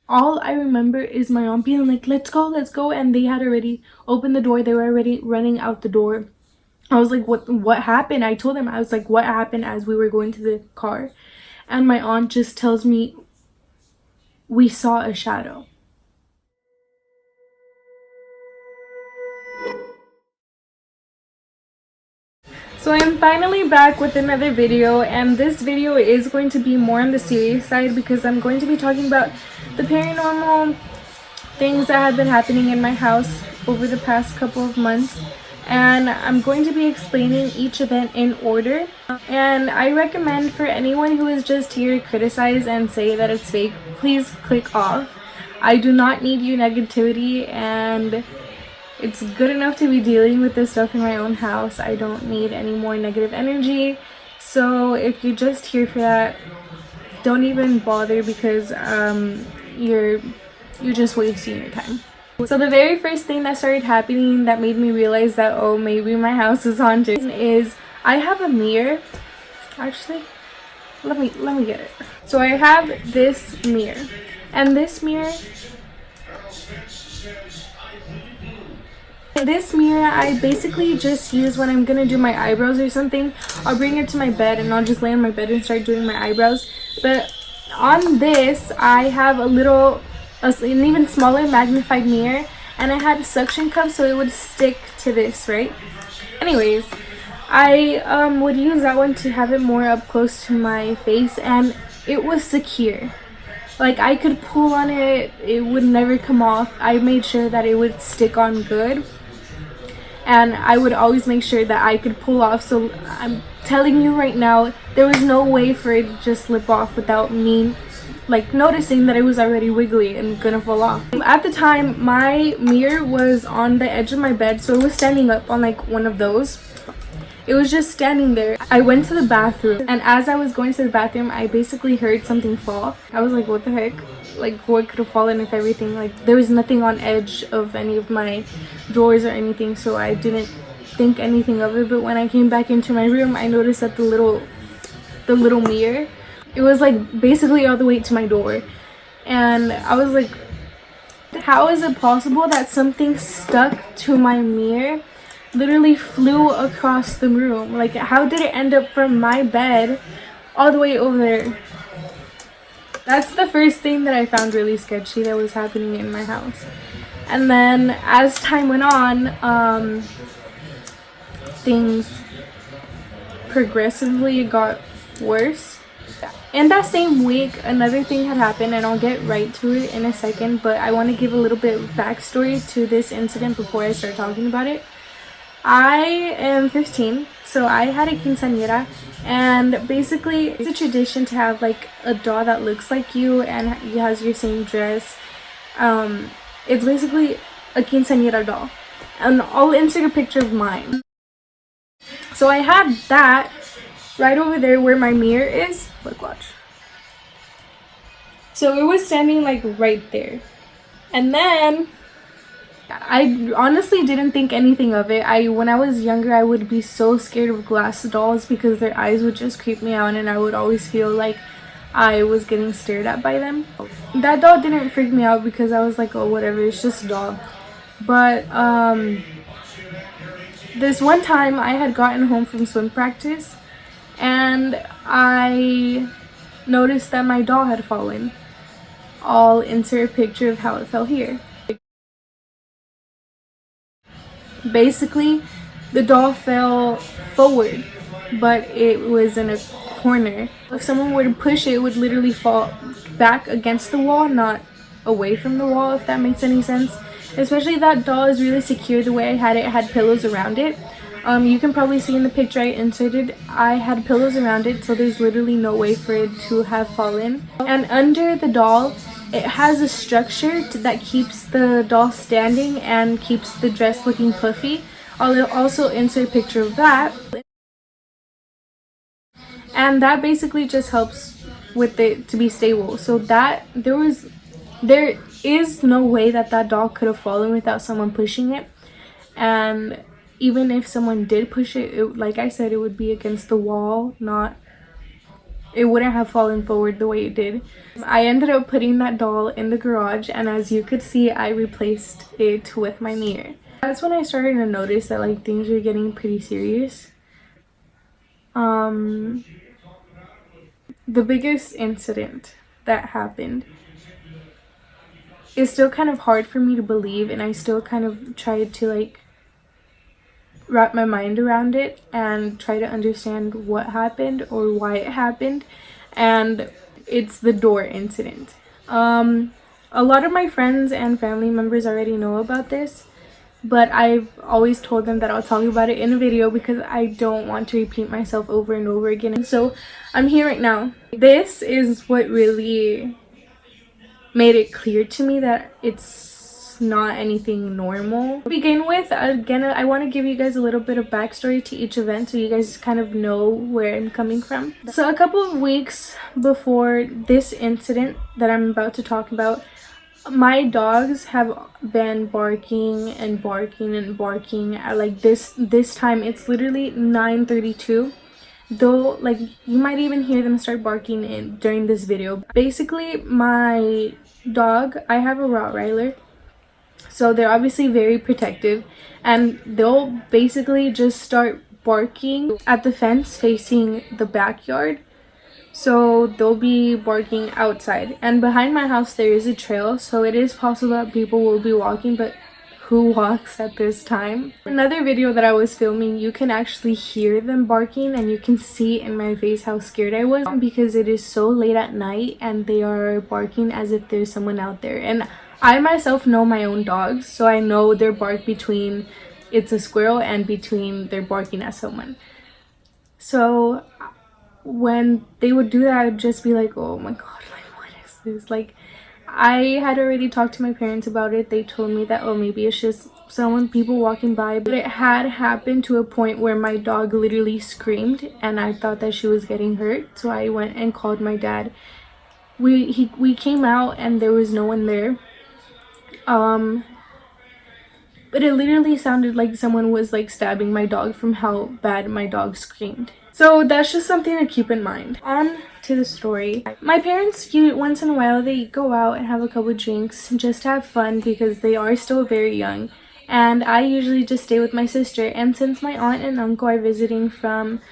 All I remember is my aunt being like, let's go, and they had already opened the door. They were already running out the door. I was like, what happened? I told them, I was like, what happened, as we were going to the car. And my aunt just tells me, we saw a shadow. So I'm finally back with another video, and this video is going to be more on the serious side because I'm going to be talking about the paranormal things that have been happening in my house over the past couple of months, and I'm going to be explaining each event in order. And I recommend, for anyone who is just here to criticize and say that it's fake, please click off. I do not need your negativity, and it's good enough to be dealing with this stuff in my own house. I don't need any more negative energy. So if you're just here for that, don't even bother, because you're just wasting your time. So the very first thing that started happening that made me realize that, oh, maybe my house is haunted, is I have a mirror. Actually, let me get it. So I have this mirror, and this mirror I basically just use when I'm gonna do my eyebrows or something. I'll bring it to my bed and I'll just lay on my bed and start doing my eyebrows. But on this, I have an even smaller magnified mirror, and I had a suction cup so it would stick to this, right? Anyways, I would use that one to have it more up close to my face, and it was secure. Like, I could pull on it, it would never come off. I made sure that it would stick on good, and I would always make sure that I could pull off. So I'm telling you right now, there was no way for it to just slip off without me like noticing that it was already wiggly and gonna fall off. At the time, my mirror was on the edge of my bed, so it was standing up on like one of those. It was just standing there. I went to the bathroom, and as I was going to the bathroom, I basically heard something fall. I was like, what the heck? Like, what could have fallen if everything, like, there was nothing on edge of any of my drawers or anything, so I didn't think anything of it. But when I came back into my room, I noticed that the little mirror, it was like basically all the way to my door. And I was like, how is it possible that something stuck to my mirror literally flew across the room? Like, how did it end up from my bed all the way over there? That's the first thing that I found really sketchy that was happening in my house. And then as time went on, things progressively got worse. In that same week, another thing had happened, and I'll get right to it in a second, but I want to give a little bit of backstory to this incident before I start talking about it. I am 15, so I had a quinceañera, and basically it's a tradition to have like a doll that looks like you and has your same dress. It's basically a quinceañera doll, and I'll insert a picture of mine. So I had that right over there where my mirror is. Look, watch. So it was standing like right there, and then I honestly didn't think anything of it. When I was younger, I would be so scared of glass dolls because their eyes would just creep me out, and I would always feel like I was getting stared at by them. That doll didn't freak me out because I was like, oh, whatever, it's just a doll. But this one time I had gotten home from swim practice, and I noticed that my doll had fallen. I'll insert a picture of how it fell here. Basically, the doll fell forward, but it was in a corner. If someone were to push it, it would literally fall back against the wall, not away from the wall, if that makes any sense. Especially that doll is really secure. The way I had it, had pillows around it. You can probably see in the picture I inserted, I had pillows around it, so there's literally no way for it to have fallen. And under the doll, it has a structure that keeps the doll standing and keeps the dress looking puffy. I'll also insert a picture of that. And that basically just helps with it to be stable. So that there is no way that doll could have fallen without someone pushing it. And even if someone did push it, like I said, it would be against the wall, not it wouldn't have fallen forward the way it did. I ended up putting that doll in the garage, and as you could see, I replaced it with my mirror. That's when I started to notice that like things were getting pretty serious. The biggest incident that happened is still kind of hard for me to believe, and I still kind of tried to like wrap my mind around it and try to understand what happened or why it happened. And it's the door incident. A lot of my friends and family members already know about this, but I've always told them that I'll talk about it in a video because I don't want to repeat myself over and over again. And so I'm here right now. This is what really made it clear to me that it's not anything normal. To begin with, again, I want to give you guys a little bit of backstory to each event so you guys kind of know where I'm coming from. So a couple of weeks before this incident that I'm about to talk about, my dogs have been barking and barking and barking at like this time. It's literally 9:32, though like you might even hear them start barking during this video. Basically, my dog, I have a Rottweiler, so they're obviously very protective, and they'll basically just start barking at the fence facing the backyard. So they'll be barking outside, and behind my house there is a trail, so it is possible that people will be walking, but who walks at this time? Another video that I was filming, you can actually hear them barking, and you can see in my face how scared I was because it is so late at night and they are barking as if there's someone out there. And I myself know my own dogs, so I know their bark between it's a squirrel and between they're barking at someone. So when they would do that, I'd just be like, oh my god, like what is this? Like, I had already talked to my parents about it. They told me that, oh, maybe it's just people walking by, but it had happened to a point where my dog literally screamed and I thought that she was getting hurt. So I went and called my dad. We came out and there was no one there. But it literally sounded like someone was like stabbing my dog from how bad my dog screamed. So that's just something to keep in mind. On to the story. My parents, once in a while, they go out and have a couple drinks just to have fun because they are still very young. And I usually just stay with my sister. And since my aunt and uncle are visiting from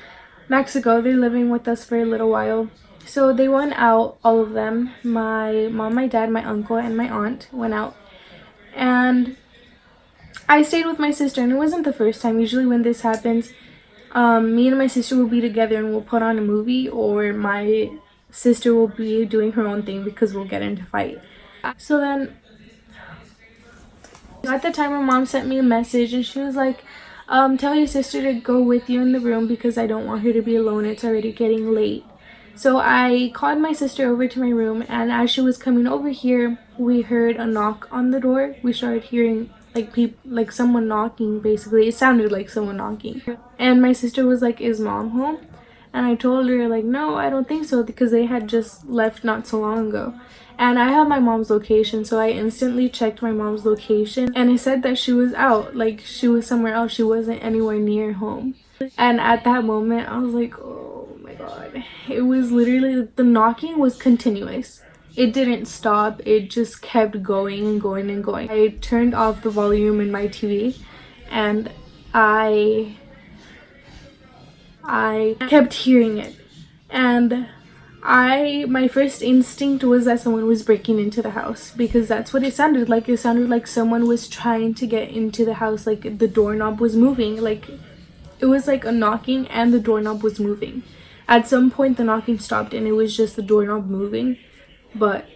Mexico, they're living with us for a little while. So they went out, all of them. My mom, my dad, my uncle, and my aunt went out. And I stayed with my sister, and it wasn't the first time. Usually when this happens, me and my sister will be together and we'll put on a movie, or my sister will be doing her own thing because we'll get into fight. So then at the time, my mom sent me a message and she was like, tell your sister to go with you in the room because I don't want her to be alone. It's already getting late. So I called my sister over to my room, and as she was coming over here, we heard a knock on the door. We started hearing like someone knocking. Basically, it sounded like someone knocking, and my sister was like, is mom home? And I told her like, no, I don't think so, because they had just left not so long ago. And I have my mom's location, so I instantly checked my mom's location, and it said that she was out, like she was somewhere else. She wasn't anywhere near home. And at that moment I was like, oh my god. It was literally, the knocking was continuous. It didn't stop. It just kept going and going and going. I turned off the volume in my TV, and I kept hearing it. And my first instinct was that someone was breaking into the house, because that's what it sounded like. It sounded like someone was trying to get into the house, like the doorknob was moving. Like, it was like a knocking and the doorknob was moving. At some point the knocking stopped and it was just the doorknob moving. But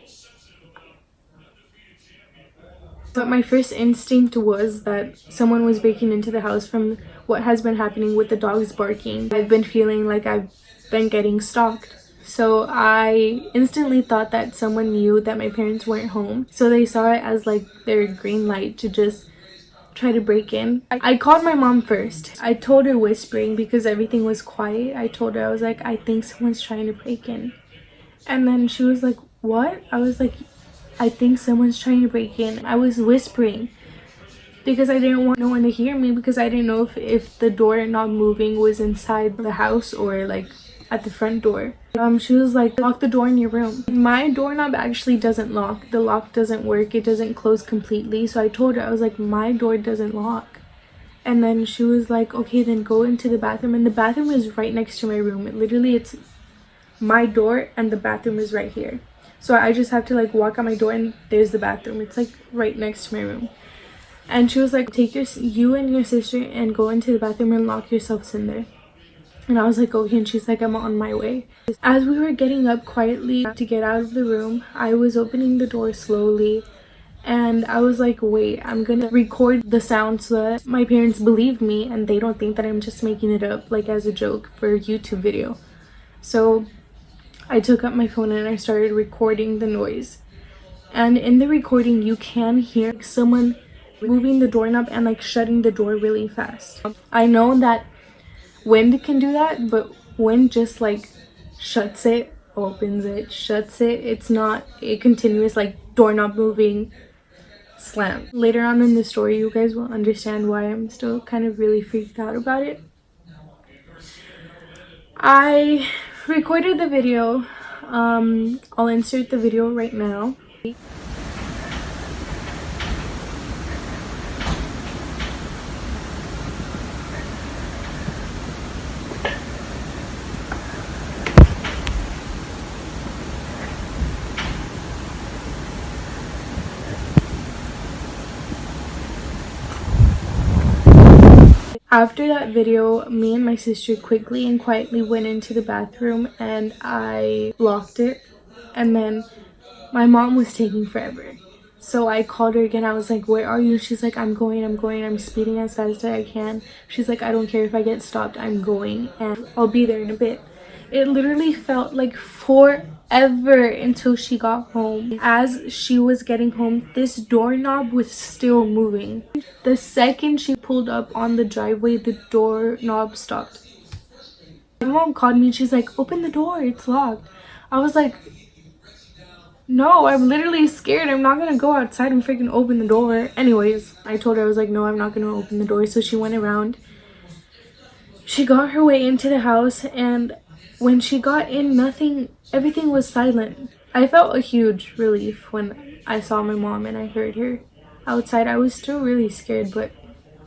my first instinct was that someone was breaking into the house from what has been happening with the dogs barking. I've been feeling like I've been getting stalked. So I instantly thought that someone knew that my parents weren't home. So they saw it as like their green light to just try to break in. I called my mom first. I told her whispering because everything was quiet. I told her, I was like, I think someone's trying to break in. And then she was like, what? I was like, I think someone's trying to break in. I was whispering because I didn't want no one to hear me, because I didn't know if the door not moving was inside the house or like at the front door. She was like, lock the door in your room. My doorknob actually doesn't lock. The lock doesn't work. It doesn't close completely. So I told her, I was like, my door doesn't lock. And then she was like, okay, then go into the bathroom. And the bathroom is right next to my room. It's my door and the bathroom is right here. So I just have to like walk out my door and there's the bathroom. It's like right next to my room. And she was like, take you and your sister and go into the bathroom and lock yourselves in there. And I was like, okay. And she's like, I'm on my way. As we were getting up quietly to get out of the room, I was opening the door slowly. And I was like, wait, I'm gonna record the sound so that my parents believe me and they don't think that I'm just making it up like as a joke for a YouTube video. So I took up my phone and I started recording the noise. And in the recording, you can hear someone moving the doorknob and like shutting the door really fast. I know that wind can do that, but wind just like shuts it, opens it, shuts it. It's not a continuous like doorknob moving slam. Later on in the story, you guys will understand why I'm still kind of really freaked out about it. I recorded the video. I'll insert the video right now. After that video, me and my sister quickly and quietly went into the bathroom and I locked it. And then my mom was taking forever. So I called her again. I was like, where are you? She's like, I'm going. I'm speeding as fast as I can. She's like, I don't care if I get stopped. I'm going and I'll be there in a bit. It literally felt like forever until she got home. As she was getting home, this doorknob was still moving. The second she pulled up on the driveway, the doorknob stopped. My mom called me and she's like, open the door, it's locked. I was like, no, I'm literally scared. I'm not gonna go outside and freaking open the door. Anyways, I told her, I was like, no, I'm not gonna open the door. So she went around. She got her way into the house, and when she got in, everything was silent. I felt a huge relief when I saw my mom and I heard her outside. I was still really scared, but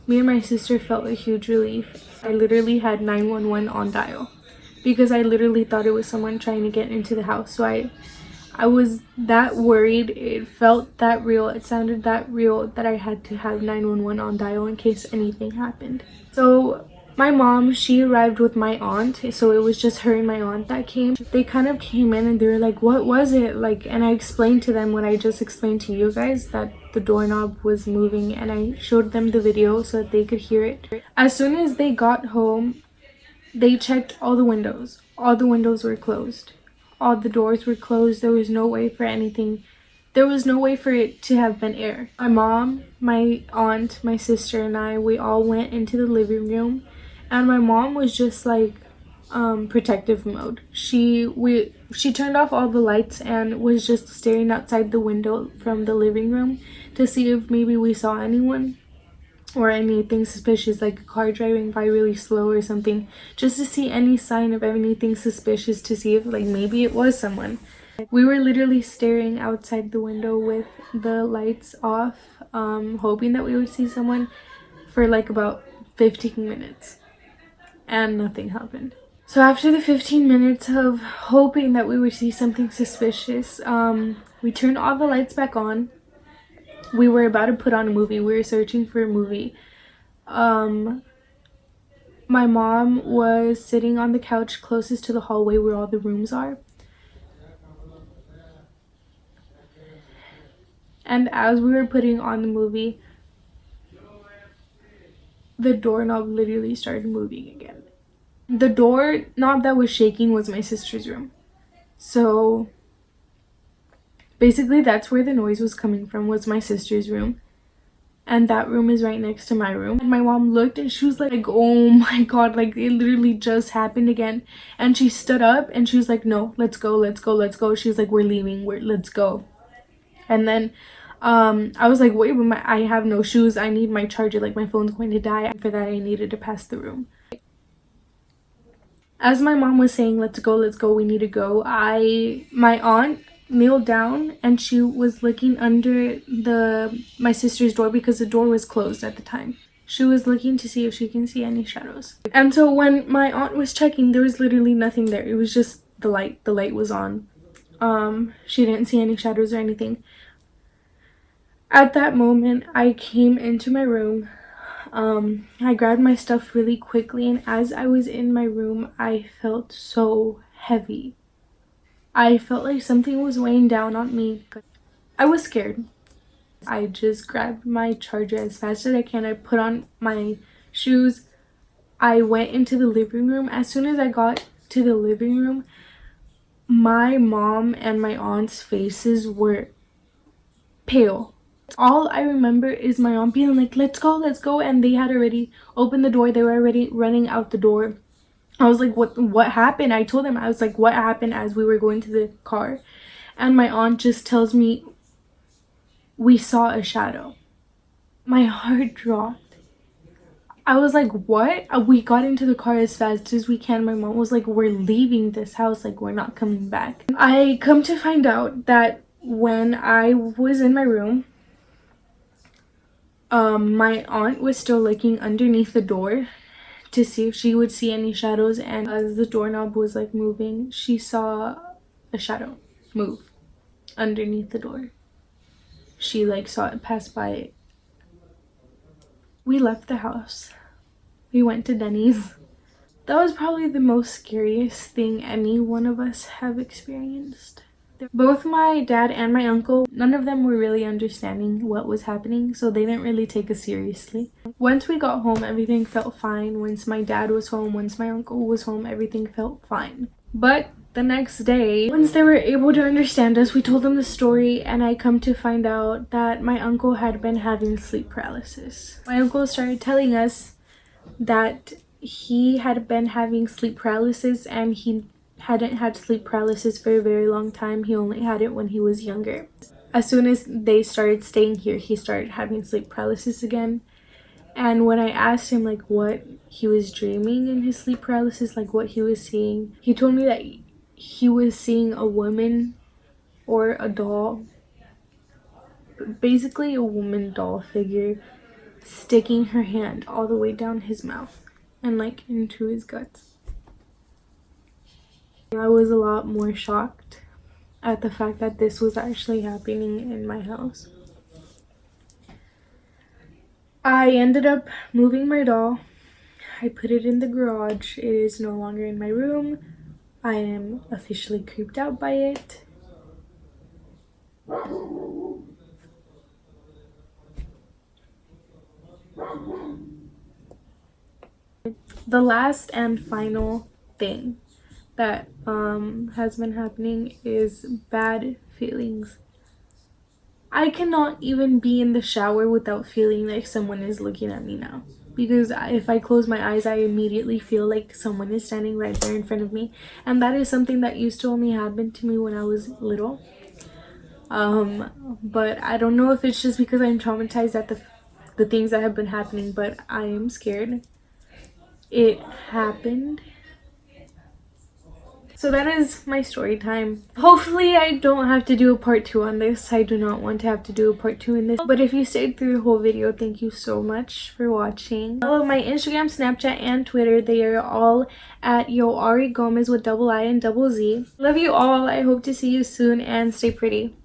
me and my sister felt a huge relief. I literally had 911 on dial because I literally thought it was someone trying to get into the house. So I was that worried. It felt that real. It sounded that real that I had to have 911 on dial in case anything happened. So my mom, she arrived with my aunt, so it was just her and my aunt that came. They kind of came in and they were like, what was it? Like, and I explained to them what I just explained to you guys, that the doorknob was moving, and I showed them the video so that they could hear it. As soon as they got home, they checked all the windows. All the windows were closed. All the doors were closed. There was no way for anything. There was no way for it to have been air. My mom, my aunt, my sister, and I, we all went into the living room. And my mom was just like protective mode. She turned off all the lights and was just staring outside the window from the living room to see if maybe we saw anyone or anything suspicious, like a car driving by really slow or something, just to see any sign of anything suspicious, to see if like maybe it was someone. We were literally staring outside the window with the lights off, hoping that we would see someone for like about 15 minutes. And nothing happened. So after the 15 minutes of hoping that we would see something suspicious, we turned all the lights back on. We were about to put on a movie. We were searching for a movie. My mom was sitting on the couch closest to the hallway where all the rooms are. And as we were putting on the movie, the doorknob literally started moving again. The doorknob that was shaking was my sister's room. So basically that's where the noise was coming from, was my sister's room. And that room is right next to my room. And my mom looked and she was like, oh my god, like it literally just happened again. And she stood up and she was like, no, let's go, let's go, let's go. She was like, we're leaving, let's go. And then I was like, wait, but I have no shoes. I need my charger. Like my phone's going to die. For that, I needed to pass the room. As my mom was saying, let's go, we need to go, my aunt kneeled down and she was looking under my sister's door because the door was closed at the time. She was looking to see if she can see any shadows. And so when my aunt was checking, there was literally nothing there. It was just the light. The light was on. She didn't see any shadows or anything. At that moment, I came into my room. I grabbed my stuff really quickly, and as I was in my room, I felt so heavy. I felt like something was weighing down on me. I was scared. I just grabbed my charger as fast as I can. I put on my shoes. I went into the living room. As soon as I got to the living room, my mom and my aunt's faces were pale. All I remember is my aunt being like, let's go, and they had already opened the door. They were already running out the door. I was like, what happened? I told them, I was like, what happened, as we were going to the car. And my aunt just tells me, we saw a shadow. My heart dropped. I was like, what? We got into the car as fast as we can. My mom was like, we're leaving this house, like we're not coming back. I come to find out that when I was in my room, my aunt was still looking underneath the door to see if she would see any shadows, and as the doorknob was like moving, she saw a shadow move underneath the door. She like saw it pass by. We left the house. We went to Denny's. That was probably the most scariest thing any one of us have experienced. Both my dad and my uncle, none of them were really understanding what was happening, so they didn't really take us seriously. Once we got home, everything felt fine. Once my dad was home, once my uncle was home, everything felt fine. But the next day, once they were able to understand us, we told them the story, and I come to find out that my uncle had been having sleep paralysis. My uncle started telling us that he had been having sleep paralysis, and he hadn't had sleep paralysis for a very long time. He only had it when he was younger. As soon as they started staying here, he started having sleep paralysis again. And when I asked him like what he was dreaming in his sleep paralysis, like what he was seeing, he told me that he was seeing a woman or a doll, basically a woman doll figure, sticking her hand all the way down his mouth and like into his guts. I was a lot more shocked at the fact that this was actually happening in my house. I ended up moving my doll. I put it in the garage. It is no longer in my room. I am officially creeped out by it. The last and final thing that has been happening is bad feelings. I cannot even be in the shower without feeling like someone is looking at me now, because if I close my eyes, I immediately feel like someone is standing right there in front of me, and that is something that used to only happen to me when I was little. But I don't know if it's just because I'm traumatized at the things that have been happening, but I am scared. It happened. So that is my story time. Hopefully I don't have to do a part 2 on this. I do not want to have to do a part 2 in this. But if you stayed through the whole video, thank you so much for watching. Follow my Instagram, Snapchat, and Twitter. They are all at YoAri Gomez with double I and double Z. Love you all. I hope to see you soon, and stay pretty.